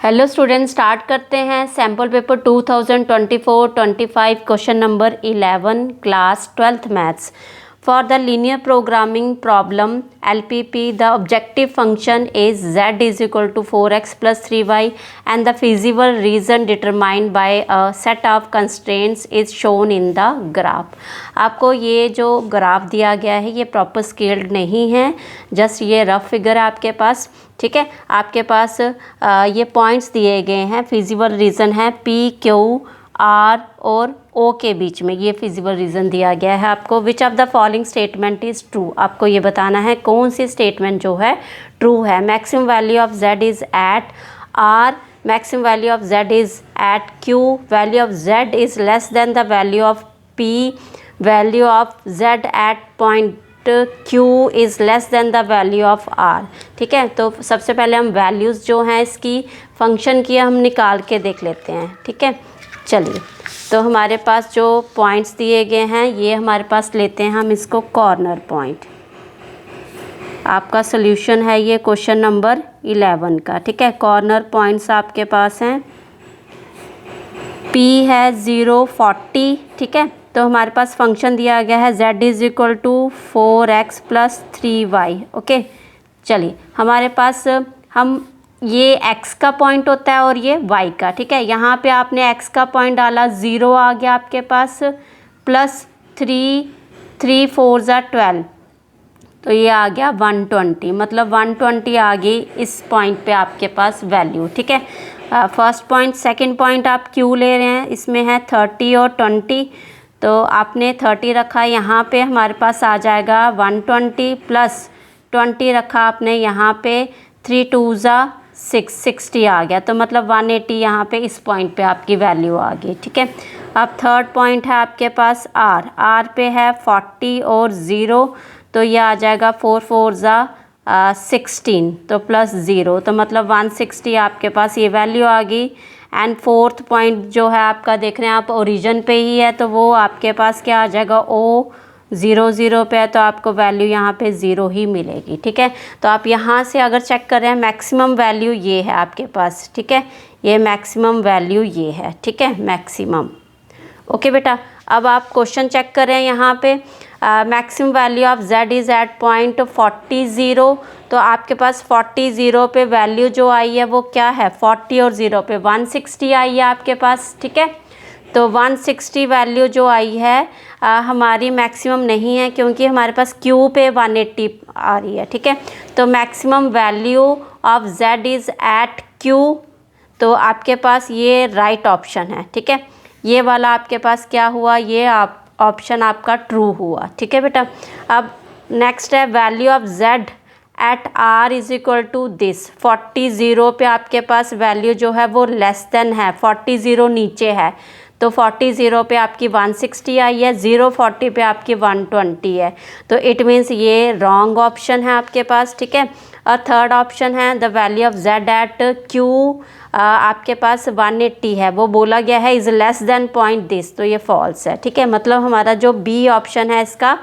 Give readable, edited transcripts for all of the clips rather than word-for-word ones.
Hello student, start करते हैं sample paper 2024-25 question number 11 class 12th maths for the linear programming problem LPP the objective function is z is equal to 4x plus 3y and the feasible region determined by a set of constraints is shown in the graph. आपको ये जो graph दिया गया है ये proper scaled नहीं है, just ये रफ फिगर है आपके पास। ठीक है, आपके पास ये पॉइंट्स दिए गए हैं, फिजिबल रीजन है PQR और O के बीच में, ये फिजिबल रीजन दिया गया है आपको। Which of the following statement is true, आपको ये बताना है कौन सी स्टेटमेंट जो है ट्रू है। Maximum value of Z is at R, maximum value of Z is at Q, value of Z is less than the value of P, value of Z at point Q is less than the value of R। ठीक है, तो सबसे पहले हम values जो हैं इसकी function की हम निकाल के देख लेते हैं। ठीक है, चलिए, तो हमारे पास जो पॉइंट्स दिए गए हैं ये हमारे पास लेते हैं हम इसको कॉर्नर पॉइंट। आपका सोल्यूशन है ये क्वेश्चन नंबर 11 का। ठीक है, कॉर्नर पॉइंट्स आपके पास हैं, P है 0, 40। ठीक है, तो हमारे पास फंक्शन दिया गया है z is equal to 4x plus 3y। Okay, चलिए, हमारे पास हम ये x का पॉइंट होता है और ये y का। ठीक है, यहाँ पे आपने x का पॉइंट डाला, 0 आ गया आपके पास, प्लस 3 4 ज़ा 12, तो ये आ गया 120, मतलब 120 आ गई इस पॉइंट पे आपके पास वैल्यू। ठीक है, फर्स्ट पॉइंट। सेकंड पॉइंट आप Q ले रहे हैं, इसमें है 30 और 20, तो आपने 30 रखा, यहाँ पे हमारे पास आ जाएगा 120 प्लस 20 रखा आपने यहाँ पे, 3 2 ज़ा 6, 60 आ गया, तो मतलब 180 यहाँ पे इस पॉइंट पे आपकी वैल्यू आ गई। ठीक है, अब थर्ड पॉइंट है आपके पास R पे है 40 और 0, तो ये आ जाएगा 4 4 ज़ा 16, तो प्लस 0, तो मतलब 160 आपके पास ये वैल्यू आ गई। एंड फोर्थ पॉइंट जो है आपका देख रहे हैं आप, ओरिजिन पे ही है, तो वो आपके पास क्या आ जाएगा, O00 पे है, तो आपको वैल्यू यहाँ पे 0 ही मिलेगी। ठीक है, तो आप यहाँ से अगर चेक कर रहे हैं मैक्सिमम वैल्यू ये है आपके पास। ठीक है, ये मैक्सिमम वैल्यू ये है। ठीक है, मैक्सिमम। ओके बेटा, अब आप क्वेश्चन चेक कर रहे हैं यहाँ पे, maximum value of Z is at point 40, तो आपके पास 40 पे वैल्यू जो आई है वो क्या है, 40 और 0 पे 160 आई है आपके पास। ठीक है, तो 160 वैल्यू जो आई है हमारी मैक्सिमम नहीं है, क्योंकि हमारे पास Q पे 180 आ रही है। ठीक है, तो maximum value of Z is at Q, तो आपके पास ये राइट ऑप्शन है। ठीक है, ये वाला आपके पास क्या हुआ, ये ऑप्शन आपका ट्रू हुआ। ठीक है बेटा, अब नेक्स्ट है value of Z at R is equal to this, 40 पे आपके पास वैल्यू जो है वो लेस देन है, 40 नीचे है, तो 40 पे आपकी 160 आई है, 40 पे आपकी 120 है, तो इट मीन्स ये रॉन्ग ऑप्शन है आपके पास। ठीक है, और थर्ड ऑप्शन है the value of Z at Q, आपके पास 180 है, वो बोला गया है is less than point this, तो ये फॉल्स है। ठीक है, मतलब हमारा जो B ऑप्शन है इसका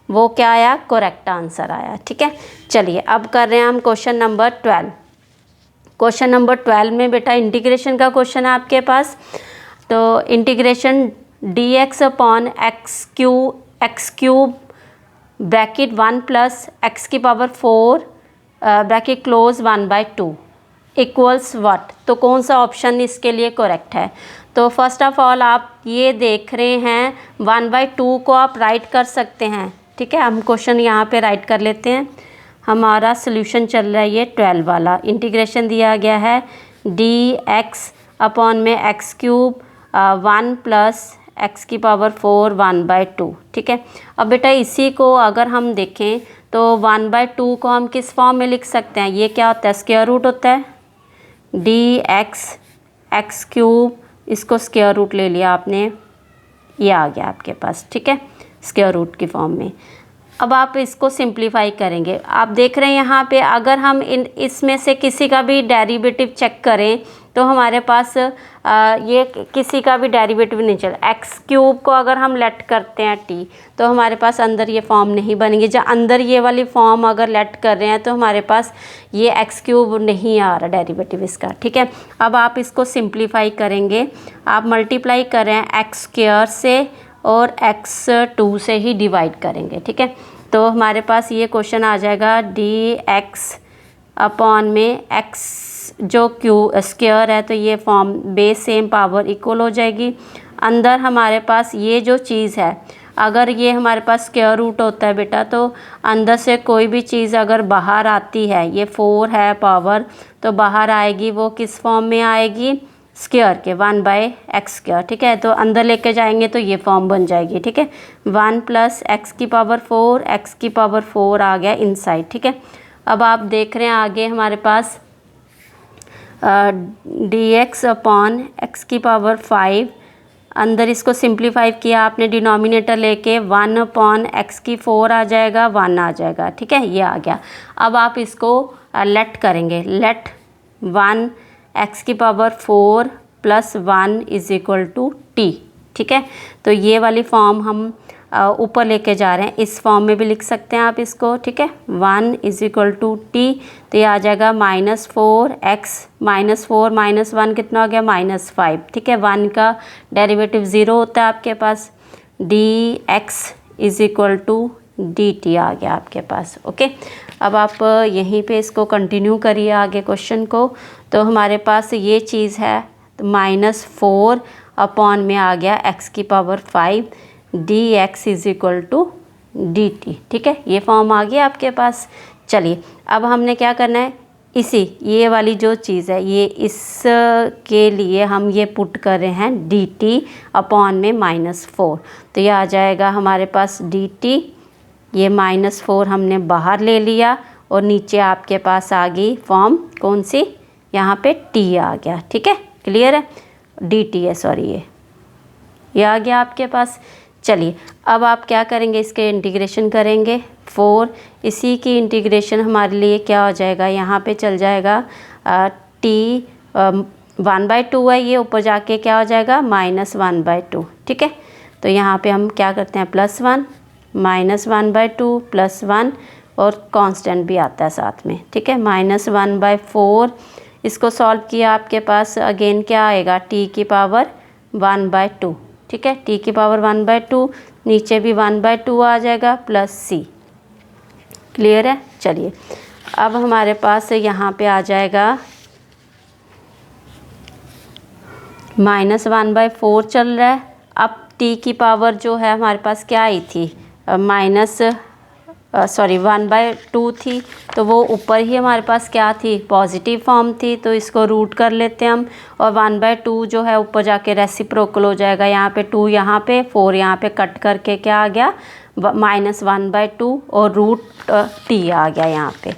वो क्या आया, करेक्ट आंसर आया। ठीक है, चलिए अब कर रहे हैं हम क्वेश्चन नंबर 12। क्वेश्चन नंबर 12 में बेटा इंटीग्रेशन का क्वेश्चन है आपके पास, तो integration dx upon x cube bracket 1 plus x की power 4 bracket close 1/2 equals what, तो कौन सा ऑप्शन इसके लिए करेक्ट है। तो फर्स्ट ऑफ ऑल आप ये देख रहे हैं 1/2 को आप राइट कर सकते हैं। ठीक है, हम क्वेश्चन यहाँ पे राइट कर लेते हैं। हमारा सोल्यूशन चल रहा है ये 12 वाला, इंटीग्रेशन दिया गया है dx अपॉन में एक्स क्यूब 1 प्लस x की पावर 4 1/2। ठीक है, अब बेटा इसी को अगर हम देखें तो 1/2 को हम किस फॉर्म में लिख सकते हैं, ये क्या होता है, स्क्वायर रूट होता है, dx एक्स क्यूब, इसको स्क्वायर रूट ले लिया आपने, ये आ गया आपके पास। ठीक है, स्क्वायर रूट की फॉर्म में। अब आप इसको सिंप्लीफाई करेंगे। आप देख रहे हैं यहाँ पे अगर हम इसमें से किसी का भी डेरिवेटिव चेक करें तो हमारे पास ये किसी का भी डेरिवेटिव नहीं चला। एक्स क्यूब को अगर हम लेट करते हैं टी तो हमारे पास अंदर ये फॉर्म नहीं बनेगी। जब अंदर ये वाली फॉर्म अगर लेट कर रहे हैं तो हमारे पास ये एक्स क्यूब नहीं आ रहा डेरिवेटिव इसका, ठीक है। अब आप इसको सिंप्लीफाई करेंगे, आप मल्टीप्लाई कर रहे हैं एक्स स्क्वायर से और x2 से ही डिवाइड करेंगे, ठीक है। तो हमारे पास ये क्वेश्चन आ जाएगा dx अपॉन में x जो क्यू स्क्वायर है तो ये form base same power equal हो जाएगी। अंदर हमारे पास ये जो चीज़ है अगर ये हमारे पास स्क्वायर रूट होता है बेटा तो अंदर से कोई भी चीज़ अगर बाहर आती है, ये 4 है पावर, तो बाहर आएगी वो किस फॉर्म में आएगी, स्क्वायर के 1/x², ठीक है। तो अंदर लेके जाएंगे तो ये फॉर्म बन जाएगी, ठीक है। 1 + x⁴ x⁴ आ गया इनसाइड, ठीक है। अब आप देख रहे हैं आगे हमारे पास dx अपॉन x⁵, अंदर इसको सिंप्लीफाई किया आपने डिनोमिनेटर लेके 1 अपॉन x⁴ आ जाएगा, 1 आ जाएगा, ठीक है, ये आ गया। अब आप इसको लेट करेंगे, लेट 1 x⁴ + 1 = t, ठीक है। तो ये वाली फॉर्म हम ऊपर लेके जा रहे हैं, इस फॉर्म में भी लिख सकते हैं आप इसको, ठीक है। 1 = t, तो ये आ जाएगा -4x -4 - 1 कितना हो गया, -5, ठीक है। 1 का डेरिवेटिव 0 होता है आपके पास, dx = dt आ गया आपके पास, ओके। अब आप यहीं पे इसको कंटिन्यू करिए आगे क्वेश्चन को। तो हमारे पास ये चीज़ है तो -4 अपॉन में आ गया x⁵, dx = dt, ठीक है। ये फॉर्म आ गया आपके पास। चलिए अब हमने क्या करना है, ये वाली जो चीज़ है ये इस के लिए हम ये पुट कर रहे हैं dt अपॉन में -4, तो ये आ जाएगा हमारे पास dt, ये -4 हमने बाहर ले लिया और नीचे आपके पास आ गई फॉर्म कौन सी, यहाँ पे t आ गया, ठीक है, क्लियर है, dt है, सॉरी ये आ गया आपके पास। चलिए अब आप क्या करेंगे, इसके इंटीग्रेशन करेंगे 4, इसी की इंटीग्रेशन हमारे लिए क्या हो जाएगा, यहाँ पे चल जाएगा t 1/2 है, ये ऊपर जाके क्या हो जाएगा -1/2, ठीक है। तो यहाँ पे हम क्या करते हैं +1 -1/2 +1 और कांस्टेंट भी आता है साथ में, ठीक है। -1/4 इसको सॉल्व किया आपके पास अगेन क्या आएगा t⁴ 1/2, ठीक है, t⁴ 1/2, नीचे भी 1/2 आ जाएगा प्लस c, क्लियर है। चलिए अब हमारे पास यहाँ पे आ जाएगा -1/4 चल रहा है। अब t⁵ जो है हमारे पास क्या आई थी, 1/2 थी, तो वो ऊपर ही हमारे पास क्या थी, पॉजिटिव फॉर्म थी, तो इसको रूट कर लेते हैं हम, और 1/2 जो है ऊपर जाके रेसिप्रोकल हो जाएगा, यहाँ पे 2 यहाँ पे 4 यहाँ पे कट करके क्या आ गया -1/2 और रूट t आ गया यहाँ पे,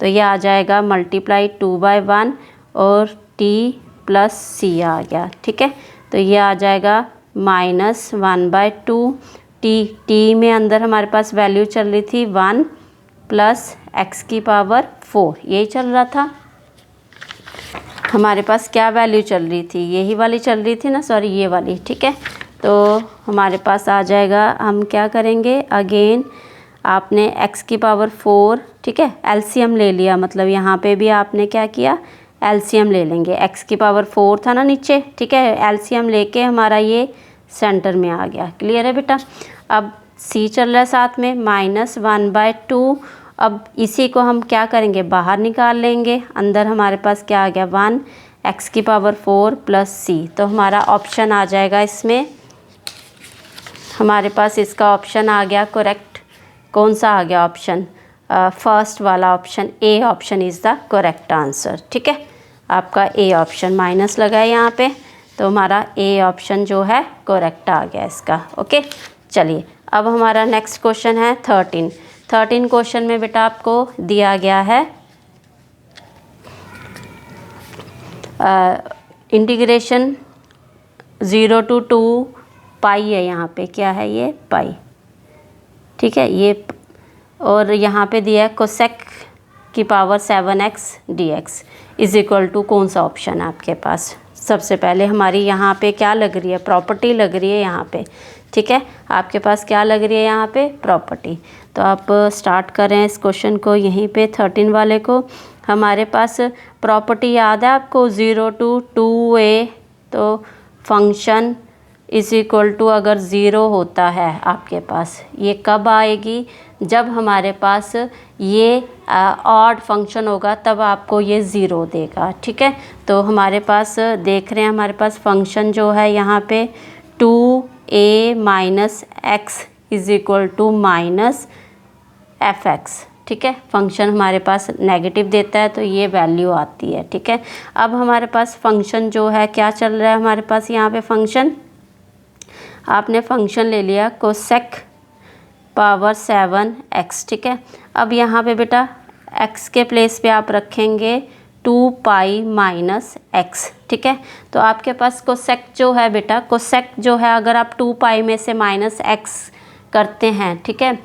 तो ये आ जाएगा मल्टीप्लाई 2/1 और t + c आ गया, ठीक है। तो ये आ जाएगा -1/2 t में अंदर हमारे पास वैल्यू चल रही थी 1 + x⁴, यही चल रहा था हमारे पास, क्या वैल्यू चल रही थी, यही वाली चल रही थी ना, सॉरी ये वाली, ठीक है। तो हमारे पास आ जाएगा, हम क्या करेंगे अगेन, आपने x⁴, ठीक है, एलसीएम ले लिया, मतलब यहाँ पे भी आपने क्या किया एलसीएम ले लेंगे, x⁴ था ना नीचे, ठीक है, एलसीएम लेके हमारा ये सेंटर में आ गया, क्लियर है बेटा। अब c चल रहा है साथ में -1/2, अब इसी को हम क्या करेंगे बाहर निकाल लेंगे, अंदर हमारे पास क्या आ गया 1 x⁴ + c, तो हमारा ऑप्शन आ जाएगा इसमें, हमारे पास इसका ऑप्शन आ गया करेक्ट, कौन सा आ गया ऑप्शन, फर्स्ट वाला option, A option is the correct answer, ठीक है। आपका ए ऑप्शन माइनस लगा है यहाँ पे, तो हमारा ए ऑप्शन जो है करेक्ट आ गया इसका, ओके। चलिए अब हमारा नेक्स्ट क्वेश्चन है 13 क्वेश्चन में बेटा आपको दिया गया है इंटीग्रेशन 0 to 2 पाई है, यहाँ पे क्या है ये पाई, ठीक है, ये और यहाँ पे दिया है कोसेक की power 7x dx is equal to कौन सा ऑप्शन है आपके पास। सबसे पहले हमारी यहाँ पे क्या लग रही है, प्रॉपर्टी लग रही है यहाँ पे, ठीक है। आपके पास क्या लग रही है यहाँ पे, प्रॉपर्टी। तो आप स्टार्ट करें इस क्वेश्चन को यहीं पे 13 वाले को। हमारे पास प्रॉपर्टी याद है आपको 0 to 2a, तो फंक्शन इज इक्वल टू अगर 0 होता है आपके पास, ये कब आएगी, जब हमारे पास ये ऑड फंक्शन होगा तब आपको ये 0 देगा, ठीक है। तो हमारे पास देख रहे हैं हमारे पास फंक्शन जो है यहाँ पे 2a minus x is equal to minus fx, ठीक है। फंक्शन हमारे पास नेगेटिव देता है तो ये वैल्यू आती है, ठीक है। अब हमारे पास फंक्शन जो है क्या चल रहा है हमारे पास यहाँ पे फंक्शन, आपने फंक्शन ले लिया कोसेक पावर 7x, ठीक है। अब यहाँ पे बेटा x के प्लेस पे आप रखेंगे 2 पाई माइनस एक्स, ठीक है। तो आपके पास कोसेक जो है बेटा, कोसेक जो है अगर आप 2 पाई में से माइनस एक्स करते हैं, ठीक है,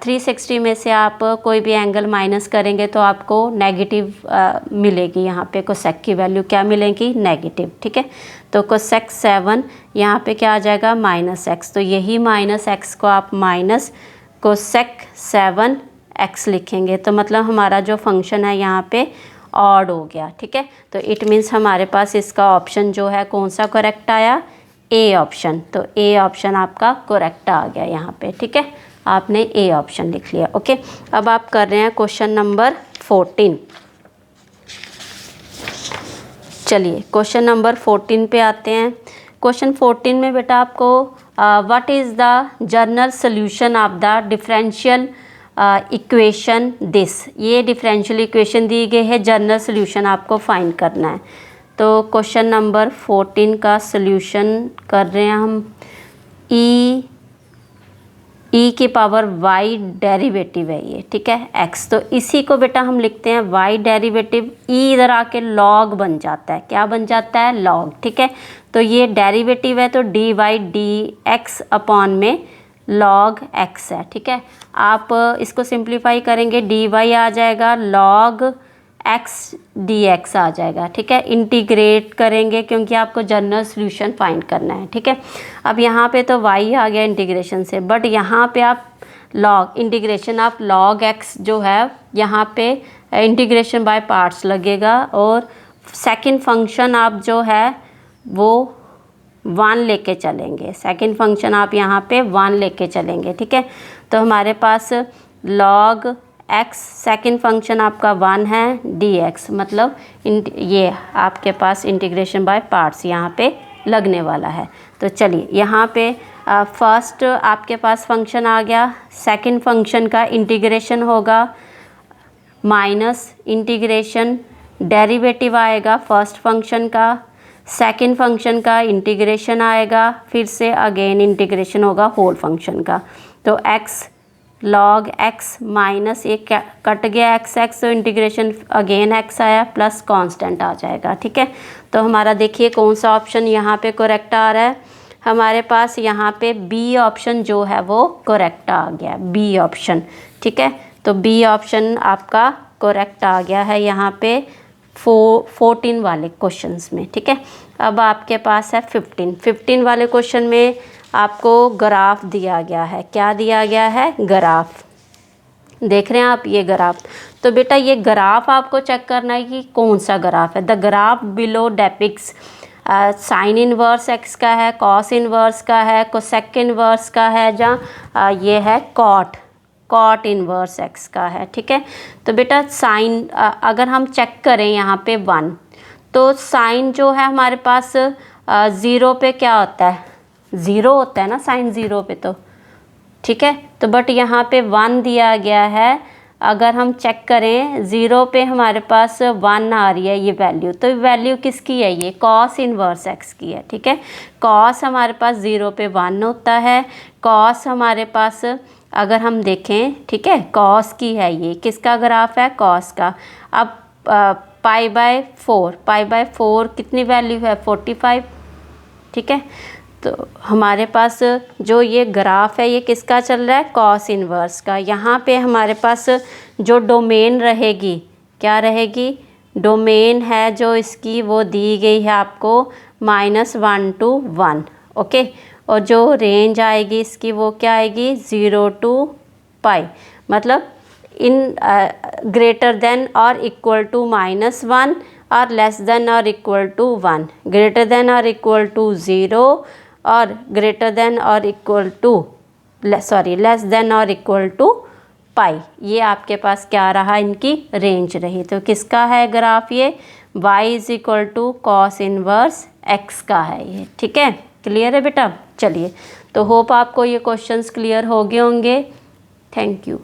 360 में से आप कोई भी एंगल माइनस करेंगे तो आपको नेगेटिव मिलेगी। यहाँ पे कोसेक की वैल्यू क्या मिलेगी, नेगेटिव, ठीक है। तो कोसेक 7 यहाँ पे क्या आ जाएगा, माइनस एक्स। तो यही माइनस एक्स को आप माइनस कोसेक 7x लिखेंगे, तो मतलब हमारा जो फंक्शन है यहाँ पे ऑड हो गया, ठीक है। तो इट मीन्स हमारे पास इसका ऑप्शन जो है कौन सा करेक्ट आया, ए ऑप्शन। तो ए ऑप्शन आपका करेक्ट आ गया यहाँ पे, ठीक है। आपने ए ऑप्शन लिख लिया, ओके। अब आप कर रहे हैं क्वेश्चन नंबर 14। चलिए क्वेश्चन नंबर 14 पे आते हैं। क्वेश्चन 14 में बेटा आपको what is the general solution of the differential equation this, ये डिफरेंशियल इक्वेशन दी गई है, जनरल सोल्यूशन आपको फाइंड करना है। तो क्वेश्चन नंबर 14 का सोल्यूशन कर रहे हैं हम। ई की पावर y डेरिवेटिव है ये, ठीक है, x। तो इसी को बेटा हम लिखते हैं y डेरिवेटिव, ई इधर आके log बन जाता है, क्या बन जाता है, log, ठीक है। तो ये डेरिवेटिव है तो dy dx अपॉन में log x है, ठीक है। आप इसको सिंप्लीफाई करेंगे, dy आ जाएगा log x dx आ जाएगा, ठीक है। इंटीग्रेट करेंगे क्योंकि आपको जनरल सोल्यूशन फाइंड करना है, ठीक है। अब यहाँ पे तो y आ गया इंटीग्रेशन से, बट यहाँ पे आप log integration of log x जो है यहाँ पे इंटीग्रेशन बाय पार्ट्स लगेगा, और सेकंड फंक्शन आप जो है वो 1 लेके चलेंगे, सेकंड फंक्शन आप यहाँ पे 1 लेके चलेंगे, ठीक है। तो हमारे पास log x सेकंड फंक्शन आपका 1 है dx, मतलब ये आपके पास इंटीग्रेशन बाय पार्ट्स यहाँ पे लगने वाला है। तो चलिए यहाँ पे फर्स्ट आपके पास फंक्शन आ गया, सेकंड फंक्शन का इंटीग्रेशन होगा माइनस इंटीग्रेशन डेरिवेटिव आएगा फर्स्ट फंक्शन का, सेकंड फंक्शन का इंटीग्रेशन आएगा, फिर से अगेन इंटीग्रेशन होगा होल फंक्शन का। तो x log x माइनस एक कट गया x तो इंटीग्रेशन अगेन x आया प्लस कांस्टेंट आ जाएगा, ठीक है। तो हमारा देखिए कौन सा ऑप्शन यहाँ पे करेक्ट आ रहा है, हमारे पास यहाँ पे बी ऑप्शन जो है वो करेक्ट आ गया, बी ऑप्शन, ठीक है। तो बी ऑप्शन आपका करेक्ट आ गया है यहाँ पे 14 वाले क्वेश्चंस में, ठीक है। अब आपके पास है 15 वाले क्वेश्चन में आपको ग्राफ दिया गया है, क्या दिया गया है, ग्राफ देख रहे हैं आप, ये ग्राफ। तो बेटा ये ग्राफ आपको चेक करना है कि कौन सा ग्राफ है। The graph below depicts sine inverse x का है, कॉस इनवर्स का है, कोसेक इनवर्स का है, जहाँ ये है कॉट इनवर्स एक्स का है, ठीक है। तो बेटा साइन अगर हम चेक करें यहाँ पे 1, तो साइन जो है हमारे पास 0 पे क्या होता है, 0 होता है ना साइन 0 पे, तो ठीक है। तो बट यहाँ पे 1 दिया गया है, अगर हम चेक करें 0 पे हमारे पास 1 आ रही है ये वैल्यू, तो वैल्यू किसकी है, ये कॉस इनवर्स एक्स की है, ठीक है। कॉस हमारे पास 0 पे 1 होता है, कॉस हमारे पास अगर हम देखें, ठीक है, कॉस की है, ये किसका ग्राफ है, कॉस का। अब पाई बाय 4 कितनी वैल्यू है, 45, ठीक है। तो हमारे पास जो ये ग्राफ है ये किसका चल रहा है, कॉस इन्वर्स का। यहाँ पे हमारे पास जो डोमेन रहेगी, क्या रहेगी, डोमेन है जो इसकी वो दी गई है आपको -1 to 1, ओके। और जो रेंज आएगी इसकी वो क्या आएगी, 0 to π, मतलब इन ग्रेटर देन और इक्वल टू -1 और लेस देन और इक्वल टू 1, ग्रेटर देन और इक्वल टू 0 और ग्रेटर देन और इक्वल टू लेस देन और इक्वल टू π। ये आपके पास क्या रहा, इनकी रेंज रही। तो किसका है ग्राफ, ये y = cos इनवर्स x का है ये, ठीक है। क्लियर है बेटा। चलिए, तो होप आपको ये क्वेश्चंस क्लियर हो गए होंगे। Thank you.